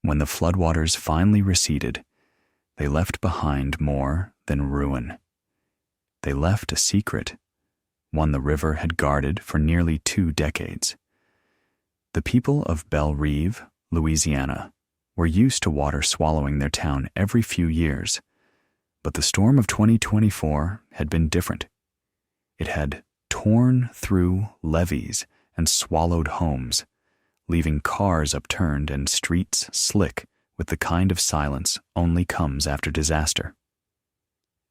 When the floodwaters finally receded, they left behind more than ruin. They left a secret, one the river had guarded for nearly 2 decades. The people of Belle Rive, Louisiana, were used to water swallowing their town every few years, but the storm of 2024 had been different. It had torn through levees and swallowed homes, leaving cars upturned and streets slick with the kind of silence only comes after disaster.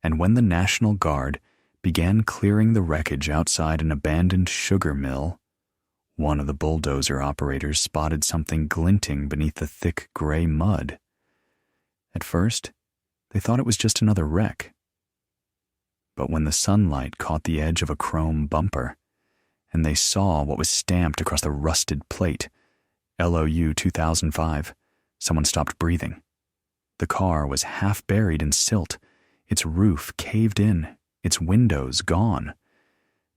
And when the National Guard began clearing the wreckage outside an abandoned sugar mill, one of the bulldozer operators spotted something glinting beneath the thick gray mud. At first, they thought it was just another wreck. But when the sunlight caught the edge of a chrome bumper, and they saw what was stamped across the rusted plate, LOU 2005, someone stopped breathing. The car was half buried in silt, its roof caved in, its windows gone.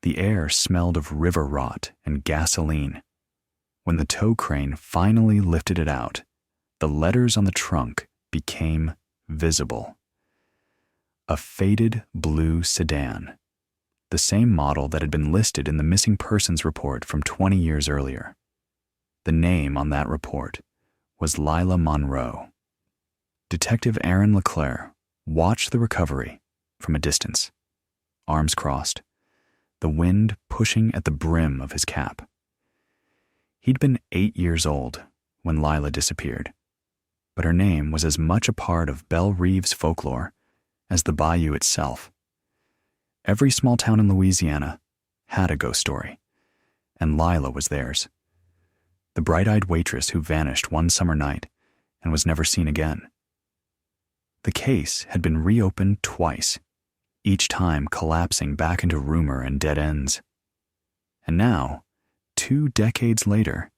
The air smelled of river rot and gasoline. When the tow crane finally lifted it out, the letters on the trunk became visible. A faded blue sedan, the same model that had been listed in the missing persons report from 20 years earlier. The name on that report was Lila Monroe. Detective Aaron LeClaire watched the recovery from a distance, arms crossed, the wind pushing at the brim of his cap. He'd been 8 years old when Lila disappeared, but her name was as much a part of Belle Rive's folklore as the bayou itself. Every small town in Louisiana had a ghost story, and Lila was theirs. The bright-eyed waitress who vanished one summer night and was never seen again. The case had been reopened twice, each time collapsing back into rumor and dead ends. And now, 2 decades later,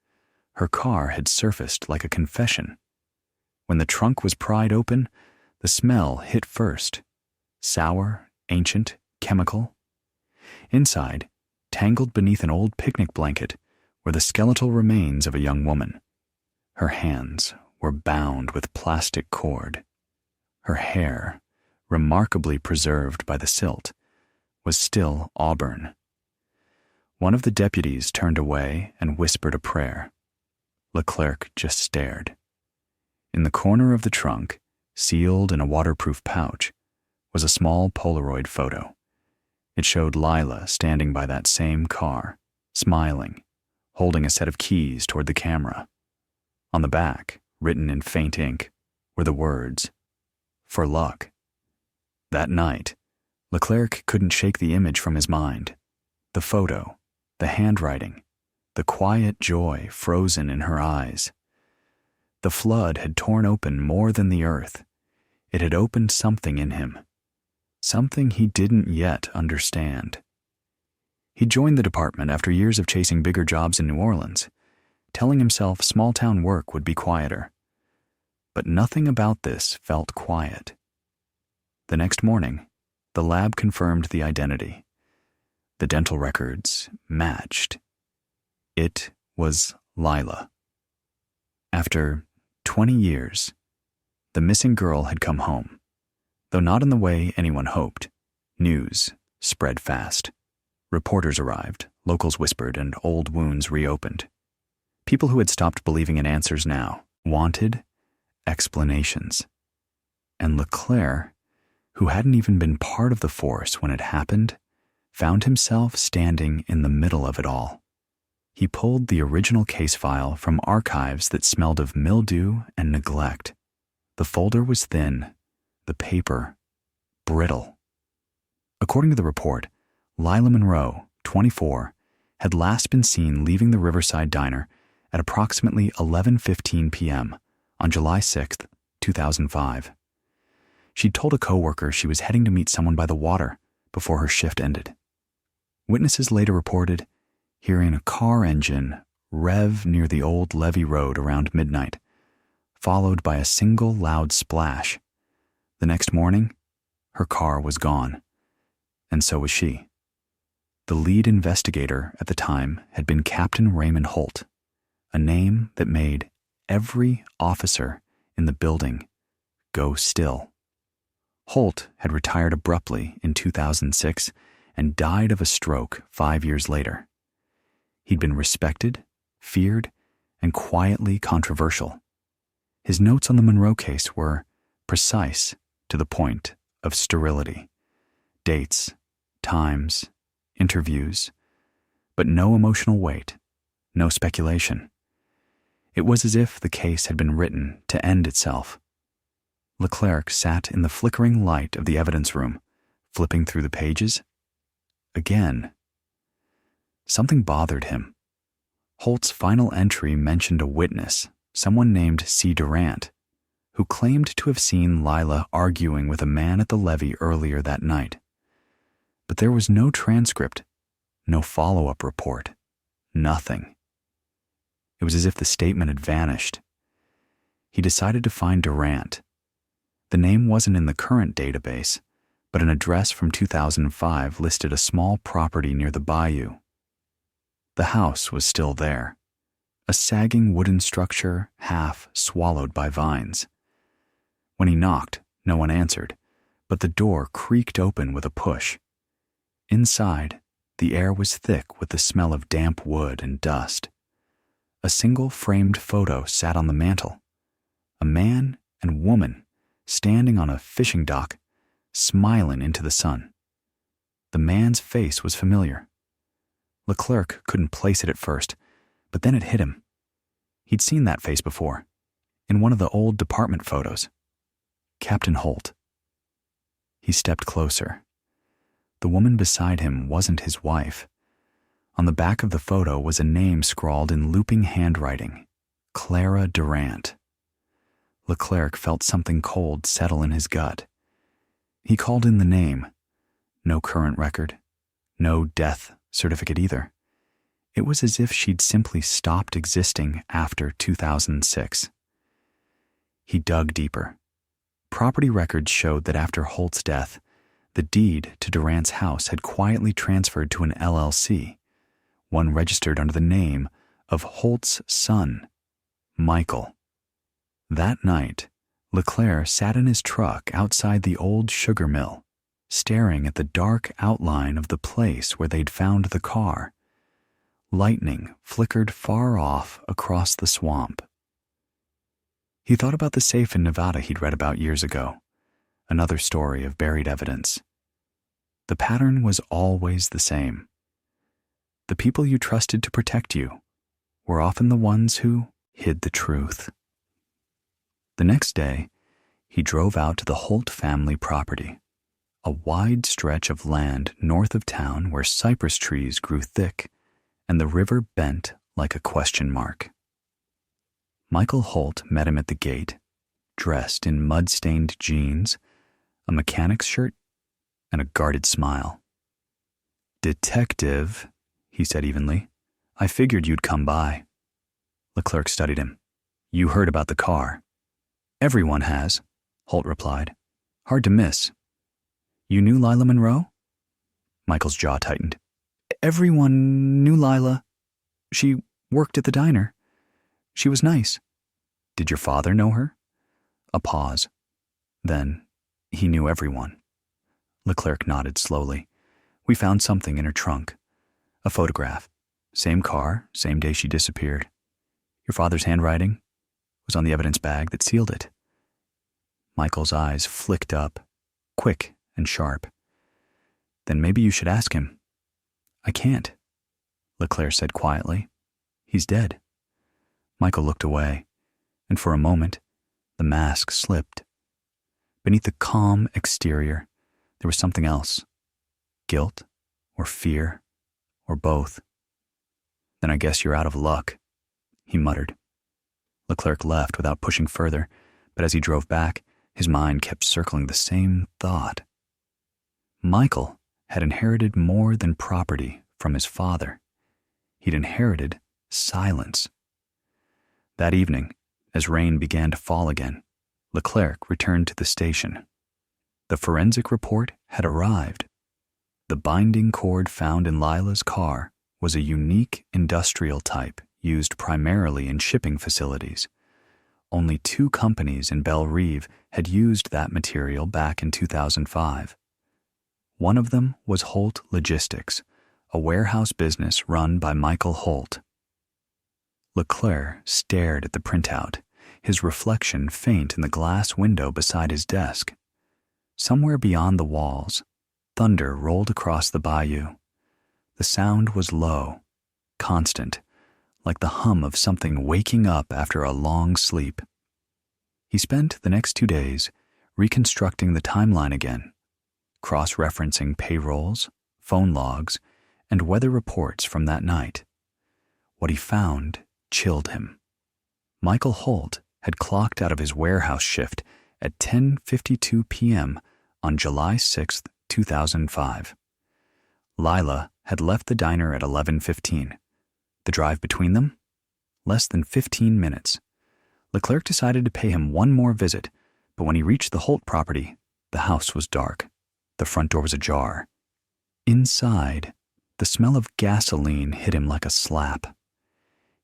her car had surfaced like a confession. When the trunk was pried open, the smell hit first. Sour, ancient, chemical. Inside, tangled beneath an old picnic blanket, were the skeletal remains of a young woman. Her hands were bound with plastic cord. Her hair, remarkably preserved by the silt, was still auburn. One of the deputies turned away and whispered a prayer. Leclerc just stared. In the corner of the trunk, sealed in a waterproof pouch, was a small Polaroid photo. It showed Lila standing by that same car, smiling, holding a set of keys toward the camera. On the back, written in faint ink, were the words, "For luck." That night, Leclerc couldn't shake the image from his mind. The photo, the handwriting, the quiet joy frozen in her eyes. The flood had torn open more than the earth. It had opened something in him, something he didn't yet understand. He joined the department after years of chasing bigger jobs in New Orleans, telling himself small-town work would be quieter. But nothing about this felt quiet. The next morning, the lab confirmed the identity. The dental records matched. It was Lila. After 20 years, the missing girl had come home, though not in the way anyone hoped. News spread fast. Reporters arrived, locals whispered, and old wounds reopened. People who had stopped believing in answers now wanted explanations. And Leclerc, who hadn't even been part of the force when it happened, found himself standing in the middle of it all. He pulled the original case file from archives that smelled of mildew and neglect. The folder was thin, the paper brittle. According to the report, Lila Monroe, 24, had last been seen leaving the Riverside Diner at approximately 11:15 p.m. on July 6, 2005. She'd told a coworker she was heading to meet someone by the water before her shift ended. Witnesses later reported hearing a car engine rev near the old levee road around midnight, followed by a single loud splash. The next morning, her car was gone, and so was she. The lead investigator at the time had been Captain Raymond Holt, a name that made every officer in the building go still. Holt had retired abruptly in 2006 and died of a stroke 5 years later. He'd been respected, feared, and quietly controversial. His notes on the Monroe case were precise to the point of sterility. Dates, times, interviews, but no emotional weight, no speculation. It was as if the case had been written to end itself. Leclerc sat in the flickering light of the evidence room, flipping through the pages. Again. Something bothered him. Holt's final entry mentioned a witness, someone named C. Durant, who claimed to have seen Lila arguing with a man at the levee earlier that night. But there was no transcript, no follow-up report, nothing. It was as if the statement had vanished. He decided to find Durant. The name wasn't in the current database, but an address from 2005 listed a small property near the bayou. The house was still there, a sagging wooden structure half swallowed by vines. When he knocked, no one answered, but the door creaked open with a push. Inside, the air was thick with the smell of damp wood and dust. A single framed photo sat on the mantel. A man and woman standing on a fishing dock, smiling into the sun. The man's face was familiar. Leclerc couldn't place it at first, but then it hit him. He'd seen that face before, in one of the old department photos. Captain Holt. He stepped closer. The woman beside him wasn't his wife. On the back of the photo was a name scrawled in looping handwriting, Clara Durant. Leclerc felt something cold settle in his gut. He called in the name. No current record, no death certificate either. It was as if she'd simply stopped existing after 2006. He dug deeper. Property records showed that after Holt's death, the deed to Durant's house had quietly transferred to an LLC, one registered under the name of Holt's son, Michael. That night, Leclerc sat in his truck outside the old sugar mill, staring at the dark outline of the place where they'd found the car. Lightning flickered far off across the swamp. He thought about the safe in Nevada he'd read about years ago, another story of buried evidence. The pattern was always the same. The people you trusted to protect you were often the ones who hid the truth. The next day, he drove out to the Holt family property, a wide stretch of land north of town where cypress trees grew thick and the river bent like a question mark. Michael Holt met him at the gate, dressed in mud-stained jeans, a mechanic's shirt, and a guarded smile. "Detective," he said evenly, "I figured you'd come by." Leclerc studied him. "You heard about the car." "Everyone has," Holt replied. "Hard to miss." "You knew Lila Monroe?" Michael's jaw tightened. "Everyone knew Lila. She worked at the diner. She was nice." "Did your father know her?" A pause. Then, he knew everyone. Leclerc nodded slowly. "We found something in her trunk. A photograph. Same car, same day she disappeared. Your father's handwriting was on the evidence bag that sealed it." Michael's eyes flicked up, quick and sharp. "Then maybe you should ask him." "I can't," Leclerc said quietly. "He's dead." Michael looked away, and for a moment, the mask slipped. Beneath the calm exterior, there was something else. Guilt, or fear, or both. "Then I guess you're out of luck," he muttered. Leclerc left without pushing further, but as he drove back, his mind kept circling the same thought. Michael had inherited more than property from his father. He'd inherited silence. That evening, as rain began to fall again, Leclerc returned to the station. The forensic report had arrived. The binding cord found in Lila's car was a unique industrial type used primarily in shipping facilities. only 2 companies in Belle Reve had used that material back in 2005. One of them was Holt Logistics, a warehouse business run by Michael Holt. Leclerc stared at the printout, his reflection faint in the glass window beside his desk. Somewhere beyond the walls, thunder rolled across the bayou. The sound was low, constant, like the hum of something waking up after a long sleep. He spent the next 2 days reconstructing the timeline again, cross-referencing payrolls, phone logs, and weather reports from that night. What he found chilled him. Michael Holt had clocked out of his warehouse shift at 10:52 p.m. on July 6, 2005. Lila had left the diner at 11:15. The drive between them? Less than 15 minutes. Leclerc decided to pay him one more visit, but when he reached the Holt property, the house was dark. The front door was ajar. Inside, the smell of gasoline hit him like a slap.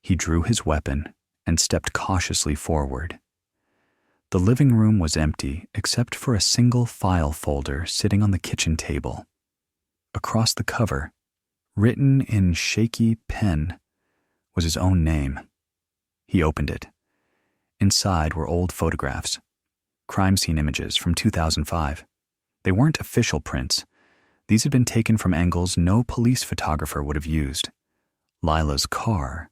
He drew his weapon and stepped cautiously forward. The living room was empty except for a single file folder sitting on the kitchen table. Across the cover, written in shaky pen, was his own name. He opened it. Inside were old photographs, crime scene images from 2005. They weren't official prints. These had been taken from angles no police photographer would have used. Lila's car,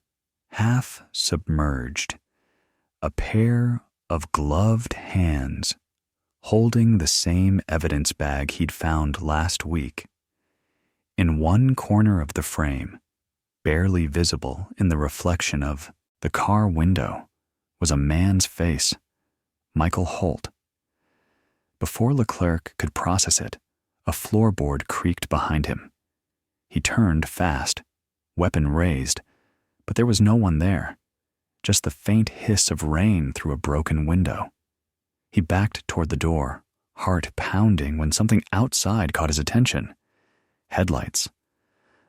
half submerged. A pair of gloved hands holding the same evidence bag he'd found last week. In one corner of the frame, barely visible in the reflection of the car window, was a man's face, Michael Holt. Before Leclerc could process it, a floorboard creaked behind him. He turned fast, weapon raised, but there was no one there, just the faint hiss of rain through a broken window. He backed toward the door, heart pounding, when something outside caught his attention. Headlights.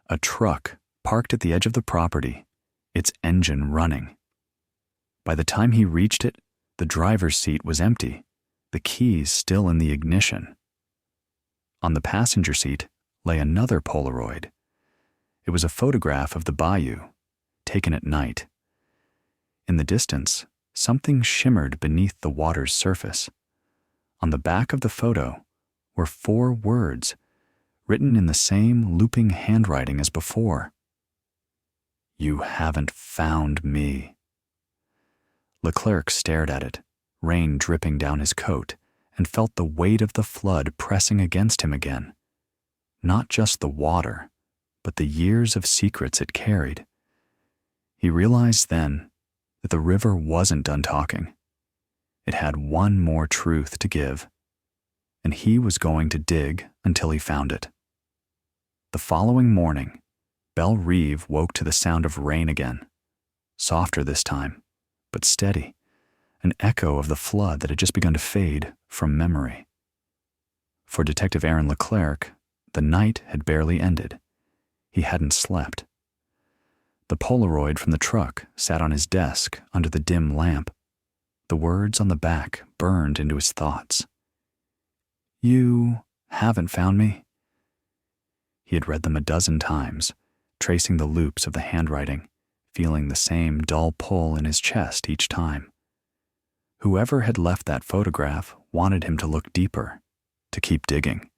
A truck parked at the edge of the property, its engine running. By the time he reached it, the driver's seat was empty, the keys still in the ignition. On the passenger seat lay another Polaroid. It was a photograph of the bayou, taken at night. In the distance, something shimmered beneath the water's surface. On the back of the photo were 4 words, written in the same looping handwriting as before. "You haven't found me." Leclerc stared at it, rain dripping down his coat, and felt the weight of the flood pressing against him again. Not just the water, but the years of secrets it carried. He realized then that the river wasn't done talking. It had one more truth to give, and he was going to dig until he found it. The following morning, Belle Reve woke to the sound of rain again, softer this time, but steady, an echo of the flood that had just begun to fade from memory. For Detective Aaron Leclerc, the night had barely ended. He hadn't slept. The Polaroid from the truck sat on his desk under the dim lamp. The words on the back burned into his thoughts. "You haven't found me." He had read them a dozen times, tracing the loops of the handwriting, feeling the same dull pull in his chest each time. Whoever had left that photograph wanted him to look deeper, to keep digging.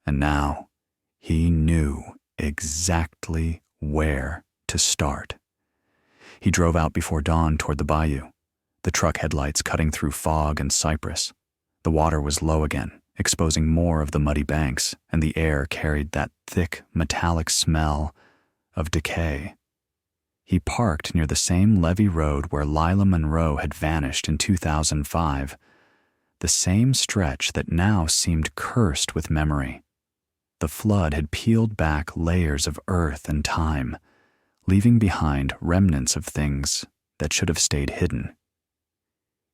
And now he knew exactly where to start. He drove out before dawn toward the bayou, the truck headlights cutting through fog and cypress. The water was low again, exposing more of the muddy banks, and the air carried that thick, metallic smell of decay. He parked near the same levee road where Lila Monroe had vanished in 2005, the same stretch that now seemed cursed with memory. The flood had peeled back layers of earth and time, leaving behind remnants of things that should have stayed hidden.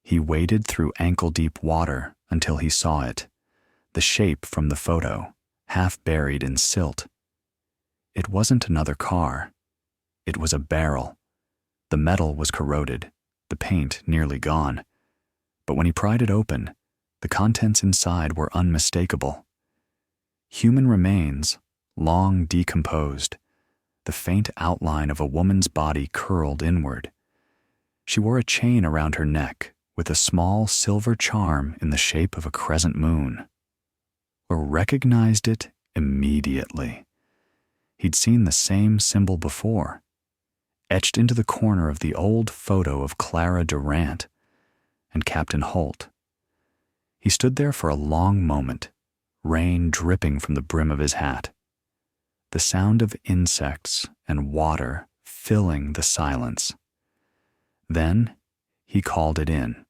He waded through ankle-deep water until he saw it, the shape from the photo, half buried in silt. It wasn't another car. It was a barrel. The metal was corroded, the paint nearly gone. But when he pried it open, the contents inside were unmistakable. Human remains, long decomposed, the faint outline of a woman's body curled inward. She wore a chain around her neck with a small silver charm in the shape of a crescent moon. Or recognized it immediately. He'd seen the same symbol before, etched into the corner of the old photo of Clara Durant and Captain Holt. He stood there for a long moment, rain dripping from the brim of his hat, the sound of insects and water filling the silence. Then he called it in.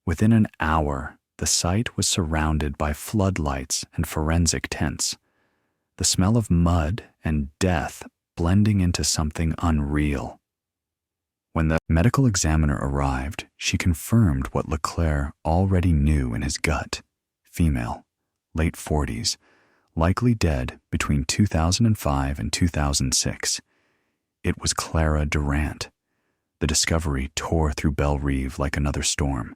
Within an hour, the site was surrounded by floodlights and forensic tents, the smell of mud and death blending into something unreal. When the medical examiner arrived, she confirmed what Leclerc already knew in his gut: female, late 40s, likely dead between 2005 and 2006. It was Clara Durant. The discovery tore through Belle Reve like another storm.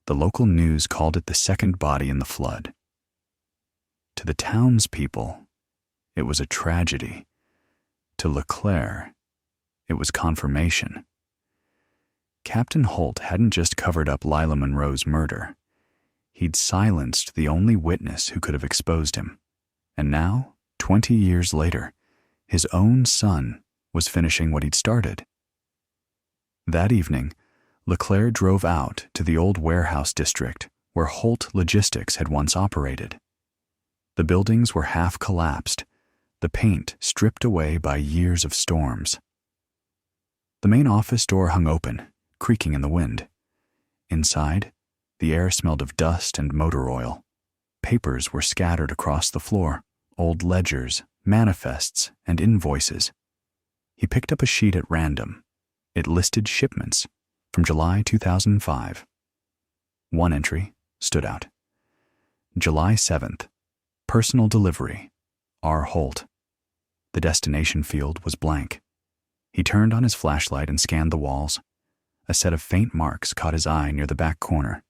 The local news called it the second body in the flood. To the townspeople, it was a tragedy. To Leclerc, it was confirmation. Captain Holt hadn't just covered up Lila Monroe's murder. He'd silenced the only witness who could have exposed him. And now, 20 years later, his own son was finishing what he'd started. That evening, Leclerc drove out to the old warehouse district where Holt Logistics had once operated. The buildings were half collapsed, the paint stripped away by years of storms. The main office door hung open, creaking in the wind. Inside, the air smelled of dust and motor oil. Papers were scattered across the floor, old ledgers, manifests, and invoices. He picked up a sheet at random. It listed shipments from July 2005. One entry stood out. July 7th, personal delivery, R. Holt. The destination field was blank. He turned on his flashlight and scanned the walls. A set of faint marks caught his eye near the back corner.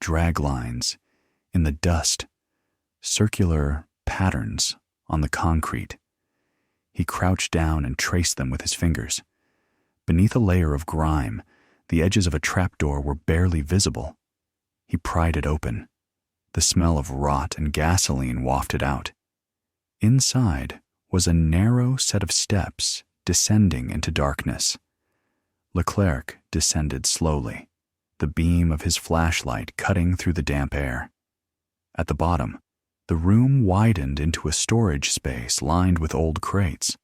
Drag lines in the dust, circular patterns on the concrete. He crouched down and traced them with his fingers. Beneath a layer of grime, the edges of a trapdoor were barely visible. He pried it open. The smell of rot and gasoline wafted out. Inside was a narrow set of steps descending into darkness. Leclerc descended slowly, the beam of his flashlight cutting through the damp air. At the bottom, the room widened into a storage space lined with old crates.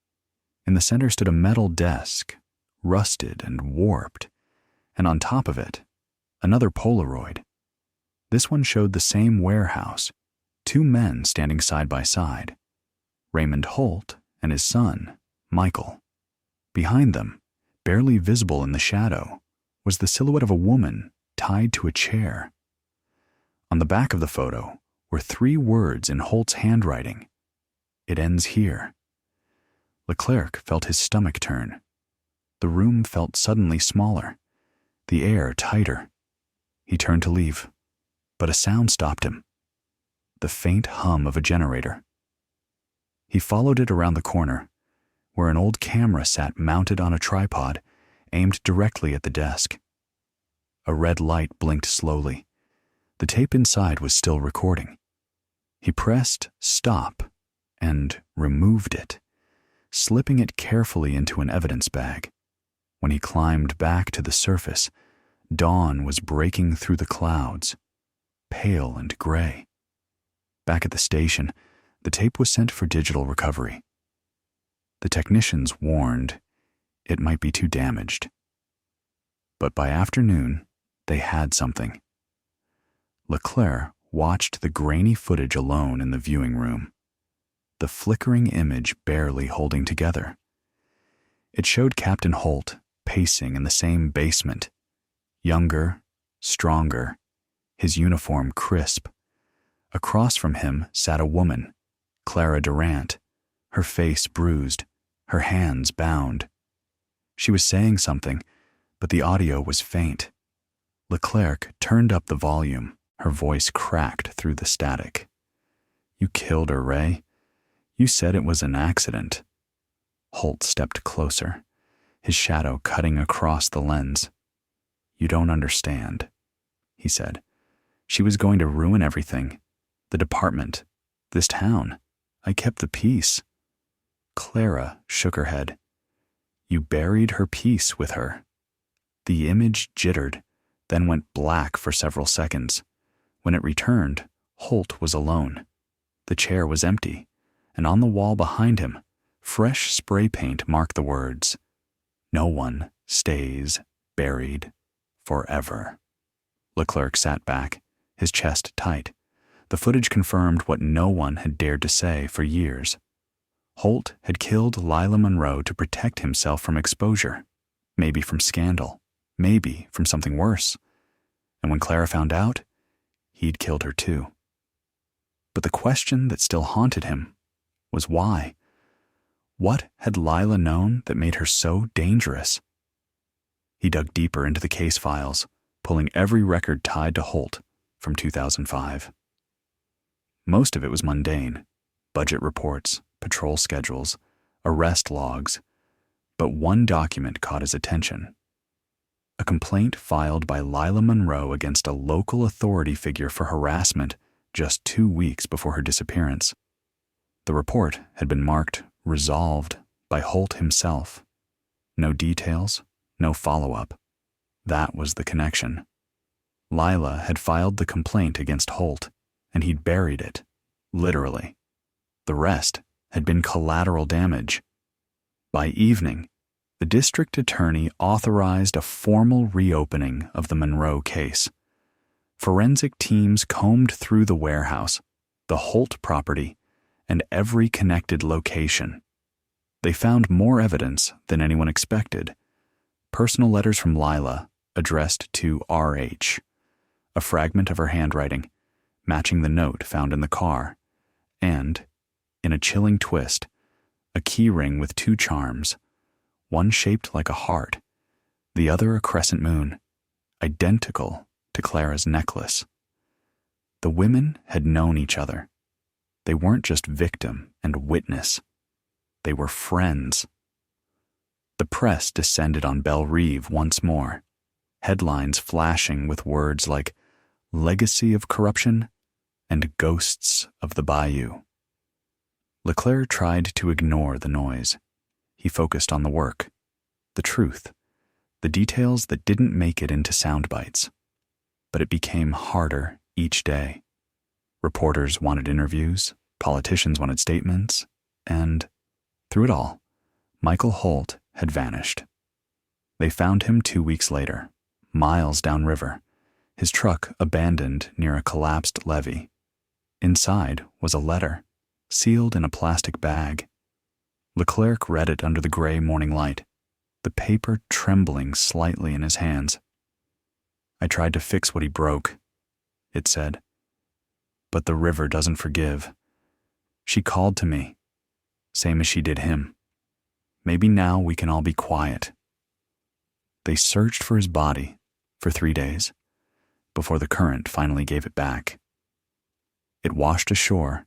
In the center stood a metal desk, rusted and warped, and on top of it, another Polaroid. This one showed the same warehouse, two men standing side by side, Raymond Holt and his son, Michael. Behind them, barely visible in the shadow, was the silhouette of a woman tied to a chair. On the back of the photo were 3 words in Holt's handwriting: "It ends here." Leclerc felt his stomach turn. The room felt suddenly smaller, the air tighter. He turned to leave, but a sound stopped him: the faint hum of a generator. He followed it around the corner, where an old camera sat mounted on a tripod, aimed directly at the desk. A red light blinked slowly. The tape inside was still recording. He pressed stop and removed it, slipping it carefully into an evidence bag. When he climbed back to the surface, dawn was breaking through the clouds, pale and gray. Back at the station, the tape was sent for digital recovery. The technicians warned it might be too damaged. But by afternoon, they had something. Leclerc watched the grainy footage alone in the viewing room, the flickering image barely holding together. It showed Captain Holt pacing in the same basement, younger, stronger, his uniform crisp. Across from him sat a woman, Clara Durant, her face bruised, her hands bound. She was saying something, but the audio was faint. Leclerc turned up the volume, her voice cracked through the static. "You killed her, Ray. You said it was an accident." Holt stepped closer, his shadow cutting across the lens. "You don't understand," he said. "She was going to ruin everything. The department, this town. I kept the peace." Clara shook her head. "You buried her peace with her." The image jittered, then went black for several seconds. When it returned, Holt was alone. The chair was empty, and on the wall behind him, fresh spray paint marked the words, "No one stays buried forever." Leclerc sat back, his chest tight. The footage confirmed what no one had dared to say for years. Holt had killed Lila Monroe to protect himself from exposure, maybe from scandal, maybe from something worse. And when Clara found out, he'd killed her too. But the question that still haunted him was why? What had Lila known that made her so dangerous? He dug deeper into the case files, pulling every record tied to Holt from 2005. Most of it was mundane: budget reports, patrol schedules, arrest logs. But one document caught his attention. A complaint filed by Lila Monroe against a local authority figure for harassment just 2 weeks before her disappearance. The report had been marked resolved by Holt himself. No details, no follow-up. That was the connection. Lila had filed the complaint against Holt, and he'd buried it, literally. The rest had been collateral damage. By evening, the district attorney authorized a formal reopening of the Monroe case. Forensic teams combed through the warehouse, the Holt property, and every connected location. They found more evidence than anyone expected. Personal letters from Lila addressed to R.H., a fragment of her handwriting, matching the note found in the car, and, in a chilling twist, a key ring with 2 charms, one shaped like a heart, the other a crescent moon, identical to Clara's necklace. The women had known each other. They weren't just victim and witness. They were friends. The press descended on Belle Reve once more, headlines flashing with words like "legacy of corruption" and "ghosts of the bayou." Leclerc tried to ignore the noise. He focused on the work, the truth, the details that didn't make it into sound bites. But it became harder each day. Reporters wanted interviews, politicians wanted statements, and, through it all, Michael Holt had vanished. They found him 2 weeks later, miles downriver, his truck abandoned near a collapsed levee. Inside was a letter, sealed in a plastic bag. Leclerc read it under the gray morning light, the paper trembling slightly in his hands. "I tried to fix what he broke," it said. "But the river doesn't forgive. She called to me, same as she did him. Maybe now we can all be quiet." They searched for his body for 3 days, before the current finally gave it back. It washed ashore,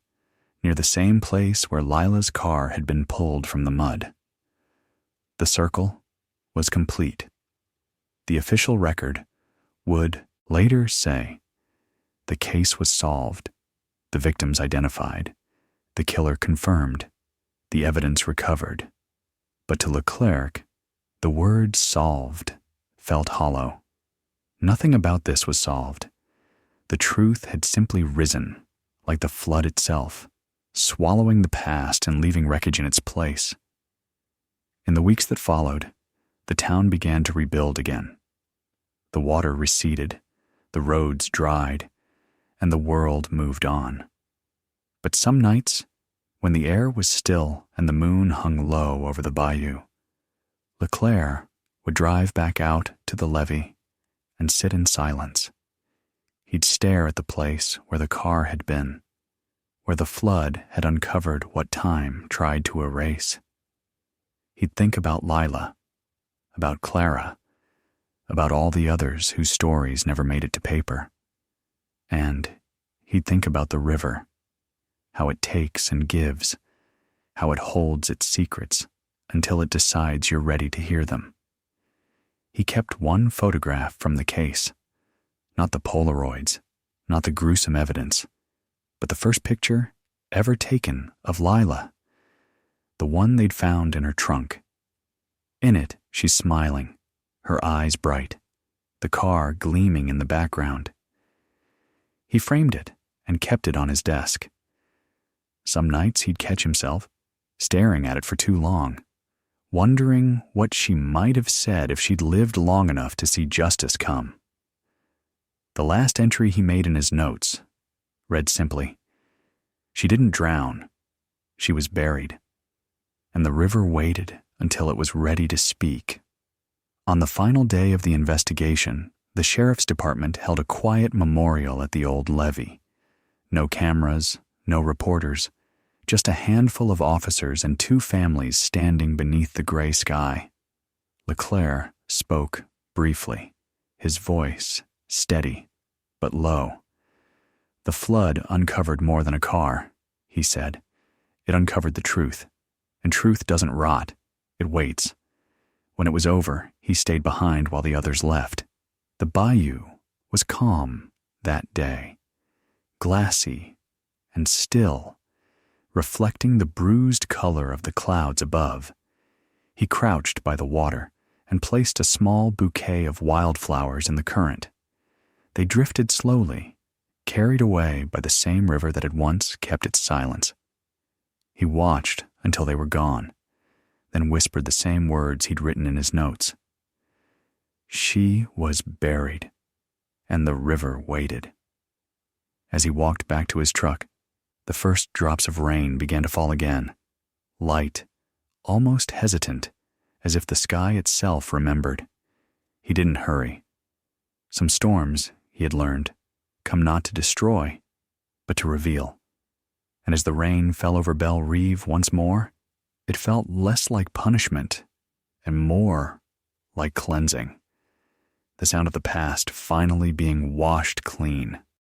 near the same place where Lila's car had been pulled from the mud. The circle was complete. The official record would later say the case was solved, the victims identified, the killer confirmed, the evidence recovered. But to Leclerc, the word "solved" felt hollow. Nothing about this was solved. The truth had simply risen, like the flood itself, swallowing the past and leaving wreckage in its place. In the weeks that followed, the town began to rebuild again. The water receded, the roads dried, and the world moved on. But some nights, when the air was still and the moon hung low over the bayou, Leclerc would drive back out to the levee and sit in silence. He'd stare at the place where the car had been, where the flood had uncovered what time tried to erase. He'd think about Lila, about Clara, about all the others whose stories never made it to paper. And he'd think about the river, how it takes and gives, how it holds its secrets until it decides you're ready to hear them. He kept one photograph from the case, not the Polaroids, not the gruesome evidence, but the first picture ever taken of Lila, the one they'd found in her trunk. In it, she's smiling, her eyes bright, the car gleaming in the background. He framed it and kept it on his desk. Some nights he'd catch himself staring at it for too long, wondering what she might have said if she'd lived long enough to see justice come. The last entry he made in his notes read simply, "She didn't drown, she was buried, and the river waited until it was ready to speak." On the final day of the investigation, the sheriff's department held a quiet memorial at the old levee. No cameras, no reporters, just a handful of officers and two families standing beneath the gray sky. LeClaire spoke briefly, his voice steady but low. "The flood uncovered more than a car," he said. "It uncovered the truth, and truth doesn't rot, it waits." When it was over, he stayed behind while the others left. The bayou was calm that day, glassy and still, reflecting the bruised color of the clouds above. He crouched by the water and placed a small bouquet of wildflowers in the current. They drifted slowly, carried away by the same river that had once kept its silence. He watched until they were gone, then whispered the same words he'd written in his notes. She was buried, and the river waited. As he walked back to his truck, the first drops of rain began to fall again, light, almost hesitant, as if the sky itself remembered. He didn't hurry. Some storms, he had learned, come not to destroy, but to reveal. And as the rain fell over Belle Reve once more, it felt less like punishment and more like cleansing. The sound of the past finally being washed clean.